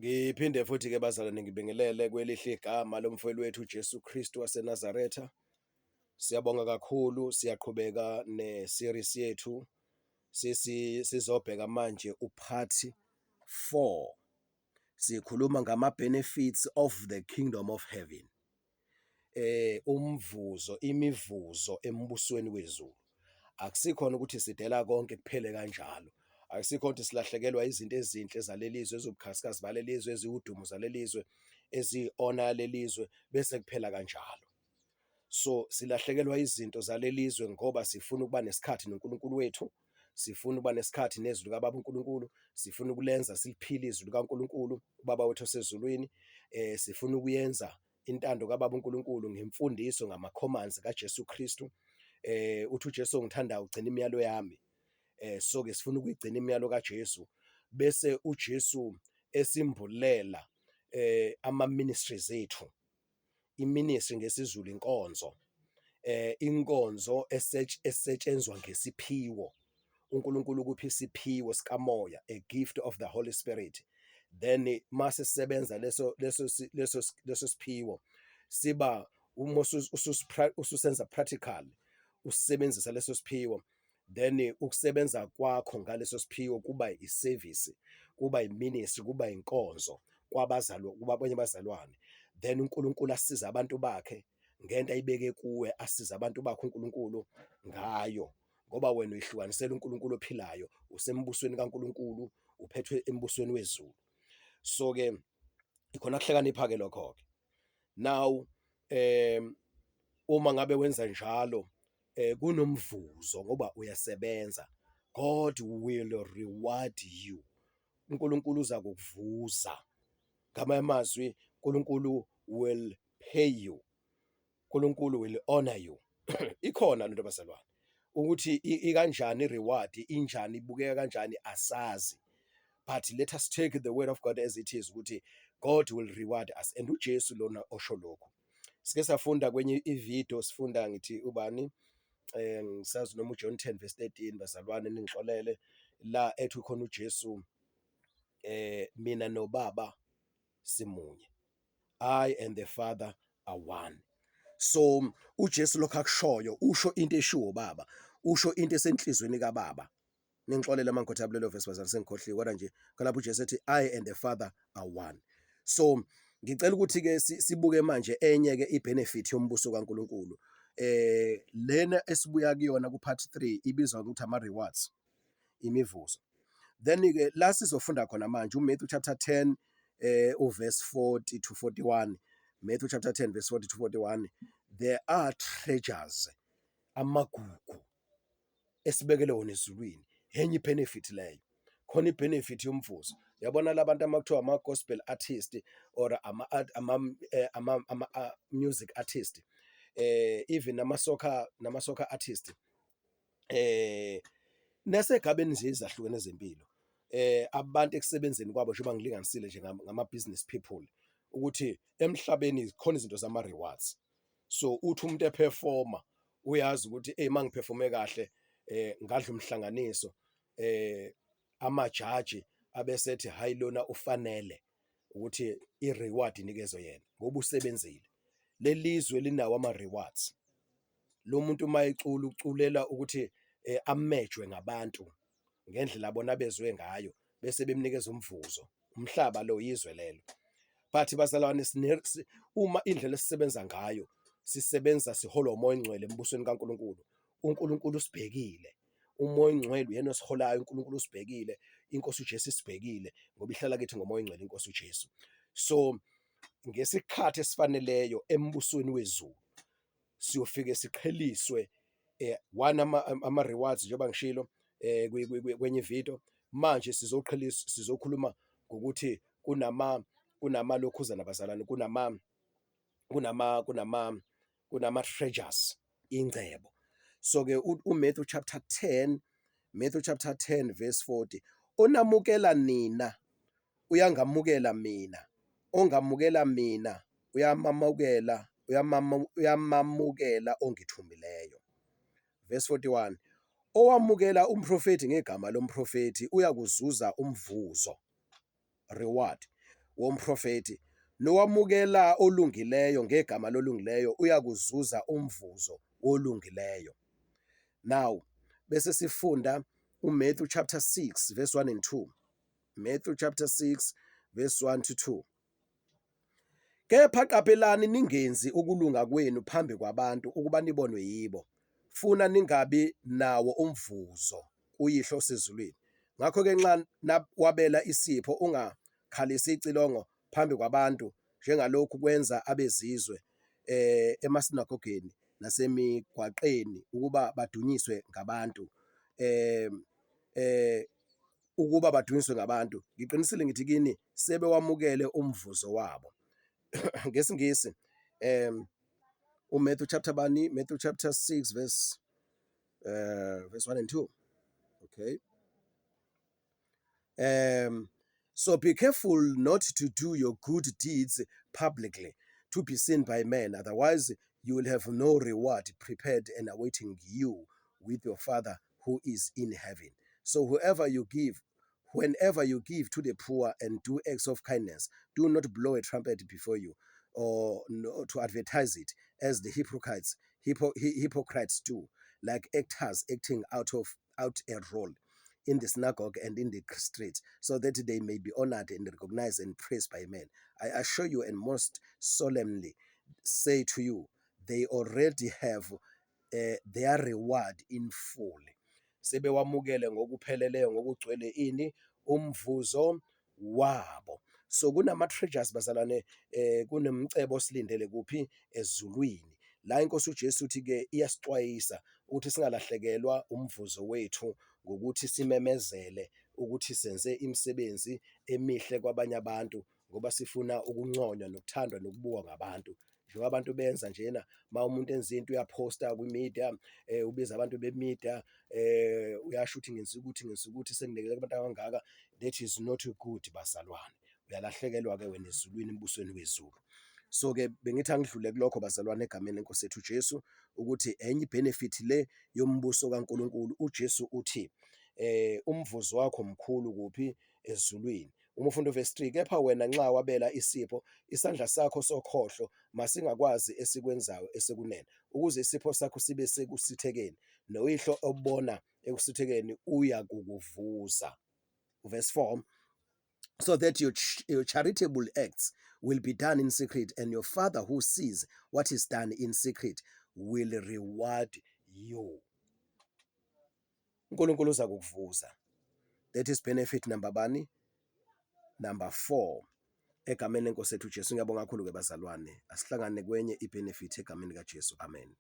Ngiphinde futhi-ke bazalwane ngibingelele kwelihle igama lomfowethu wethu uJesu Kristu waseNazaretha. Siyabonga kakhulu, siyaqhubeka ne-series yethu. Sizobheka manje upart 4. Sikhuluma ngama-benefits of the kingdom of heaven. Imivuzo embusweni wezulu. Akusikhona ukuthi sidela konke kuphele kanjalo. Akusikho ukuthi silahlekelwa izinto ezinhle zalelizwe, ezobukhasikazi balelizwe, eziwudumo zalelizwe, ezi-honor lelizwe bese kuphela kanjalo. So silahlekelwa izinto zalelizwe ngoba sifuna ukuba nesikhathi noNkulunkulu wethu, sifuna ukuba nesikhathi nezwi likaBaba uNkulunkulu, sifuna ukulenza siliphile izwi likaNkulunkulu uBaba wethu osezulwini, sifuna ukuyenza intando kaBaba uNkulunkulu ngemfundiso ngama-commands kaJesu Kristu. Uthi uJesu ongithandayo ugcina imiyalo yami. So-ke sifuna ukuyigcina imiyalo kaJesu, bese uJesu esimbulela ama-ministries ethu. I-ministry ngesizulu inkonzo. Inkonzo esetshenzwa ngesiphiwo. uNkulunkulu kuphi isiphiwo sikamoya, a gift of the Holy Spirit. Then mase sisebenza leso siphiwo siba ususenza practical, usebenzisa leso siphiwo, then ukusebenza kwakho ngaleso siphiwo kuba i-service, kuba i-ministry, kuba inkonzo kwabanye bazalwane. Then uNkulunkulu asiza abantu bakhe ngento ayibeke kuwe, asiza abantu bakhe uNkulunkulu ngayo, ngoba wena uyihlukanisela uNkulunkulu ophilayo, usembusweni kaNkulunkulu, uphethwe embusweni wezulu. So-ke ikhona kuhlakanipha-ke lokho-ke. Now uma ngabe wenza njalo kunomvuzo ngoba uyasebenza. God will reward you. uNkulunkulu uza kukuvuza. Ngamanye amazwi, uNkulunkulu will pay you. uNkulunkulu will honor you. Ikhona lento bazalwane. Ukuthi ikanjani i-reward, injani, ibukeka kanjani asazi. But let us take the word of God as it is, ukuthi God will reward us. And uJesu lona osho lokho. Sike safunda kwenye ivideo, sifunda ngithi ubani, ngisazi noma uJohn 10:13 bazalwane ningixolele, la ethi khona uJesu mina noBaba simunye. I and the Father are one. So uJesu lokho akushoyo usho into eshiwo uBaba, usho into esenhlizweni kaBaba. Ningixolele mangikhothaba lelo verse bazalwane sengikhohliwe, kodwa nje kalapho uJesu ethi I and the Father are one. So ngicela ukuthi-ke sibuke manje enye-ke i-benefit yombuso kaNkulunkulu. Lena esibuya kuyona ku-part 3 ibizwa ukuthi ama-rewards, imivuzo. Then-ke la sizofunda khona manje uMatthew chapter 10 uverse 40 to 41. Matthew chapter 10 verse 40 to 41. There are treasures, amagugu esibekele wona ezulwini. Enye benefit leyo. Khona i-benefit yomvuzo. Yabona labantu amakuthiwa ama-gospel artist or music artist, even nama-soccer artist, nasegabeni nje ezahlukene zempilo. Abantu ekusebenzeni kwabo njengoba ngilinganisile nje ngama-business people, ukuthi emhlabeni khona izinto zama-rewards. So uthi umuntu eperforma uyazi ukuthi mangiperforme kahle, ngadla umhlanganiso, amajaji abesethi hayi lona ufanele ukuthi i-reward inikezwe yena ngoba usebenzile. Lelizwe linawo ama-rewards. Lo muntu mayecula uculela ukuthi amejwe ngabantu ngendlela abona bezwe ngayo, bese bemnikeza umvuzo. Umhlaba lo yizwe lelo. But bazalwane, uma indlela esisebenza ngayo, sisebenza siholwa umoya ongcwele embusweni kaNkulunkulu. uNkulunkulu usibhekile. Umoya ongcwele uyena osiholayo, uNkulunkulu usibhekile, inkosi uJesu isibhekile ngoba ihlala kithi ngomoya ongcwele inkosi uJesu. So ngesikhathi esifaneleyo embusweni wezulu siyofike siqheliswe one ama-rewards njengoba ngishilo kwenye video. Manje sizokhuluma ngokuthi kunamalokhuzana bazalwane, kunama-treasures, ingcebo. So-ke uMatthew chapter 10 verse 40. Onamukela nina uyangamukela mina, ongamukela mina uyamamukela ongithumileyo. Verse 41. Owamukela umprofeti ngegama lomprofeti uyakuzuza umvuzo, reward. womprofeti, nowamukela olungileyo ngegama lolungileyo uyakuzuza umvuzo olungileyo. Now bese sifunda uMatthew chapter 6 verse 1 and 2. Matthew chapter 6 verse 1 to 2. Kepha qaphelani ningenzi ukulunga kwenu phambi kwabantu ukuba nibonwe yibo. Funa ningabi nawo umvuzo uYihlo osezulwini. Ngakho ke nxa wabela isipho ungakhalisi icilongo phambi kwabantu njengalokhu kwenza abezizwe emasinagogeni nasemigwaqeni ukuba badunyiswe ngabantu. Ukuba badunyiswe ngabantu. Ngiqinisile ngithi kini sebewamukele umvuzo wabo. NgesiNgisi uMatthew chapter bani, Matthew chapter 6 verse 1 and 2. Okay. So be careful not to do your good deeds publicly to be seen by men, otherwise you will have no reward prepared and awaiting you with your Father who is in heaven. So whenever you give to the poor and do acts of kindness, do not blow a trumpet before you or to advertise it as the hypocrites do, like actors acting out a role in the synagogue and in the streets, so that they may be honored and recognized and praised by men. I assure you and most solemnly say to you, they already have their reward in full. Sebewamukele ngokupheleleyo ngokugcwele ini umvuzo wabo. So kunama-treasures bazalwane, kunemcebo silindele kuphi ezulwini. La inkosi uJesu uthi-ke iyasixwayisa ukuthi singalahlekelwa umvuzo wethu ngokuthi simemezele ukuthi senze imisebenzi emihle kwabanye abantu ngoba sifuna ukunconywa nokuthandwa nokubukwa ngabantu. Njengoba abantu benza njena, ma umuntu enza into uyaphosta kwi-media, ubiza abantu be-media, uyasho ukuthi ngenza ukuthi senginikele abantu abangaka. That is not good bazalwane. Uyalahlekelwa-ke wena ezulwini, embusweni wezulu. So-ke bengithi angidlule kulokho bazalwane egameni lenkosi yethu Jesu, ukuthi enye ibenefit le yombuso kaNkulunkulu, uJesu uthi umvuzo wakho mkhulu kuphi ezulwini. Uma ufunda verse 3, kepha wena nxa wabela isipho, isandla sakho sokhohlo masingakwazi esikwenzayo esekunene, ukuze isipho sakho sibe sekusithekeni, noYihlo obona ekusithekeni uyakukuvuza. Verse 4, so that your charitable acts will be done in secret, and your Father who sees what is done in secret will reward you. uNkulunkulu uza kukuvuza. That is benefit number bani? Number 4. Egameni lenkosi yethu Jesu. Ngiyabonga kakhulu ke bazalwane. Asihlangane kwenye ibenefit egameni kaJesu. Amen.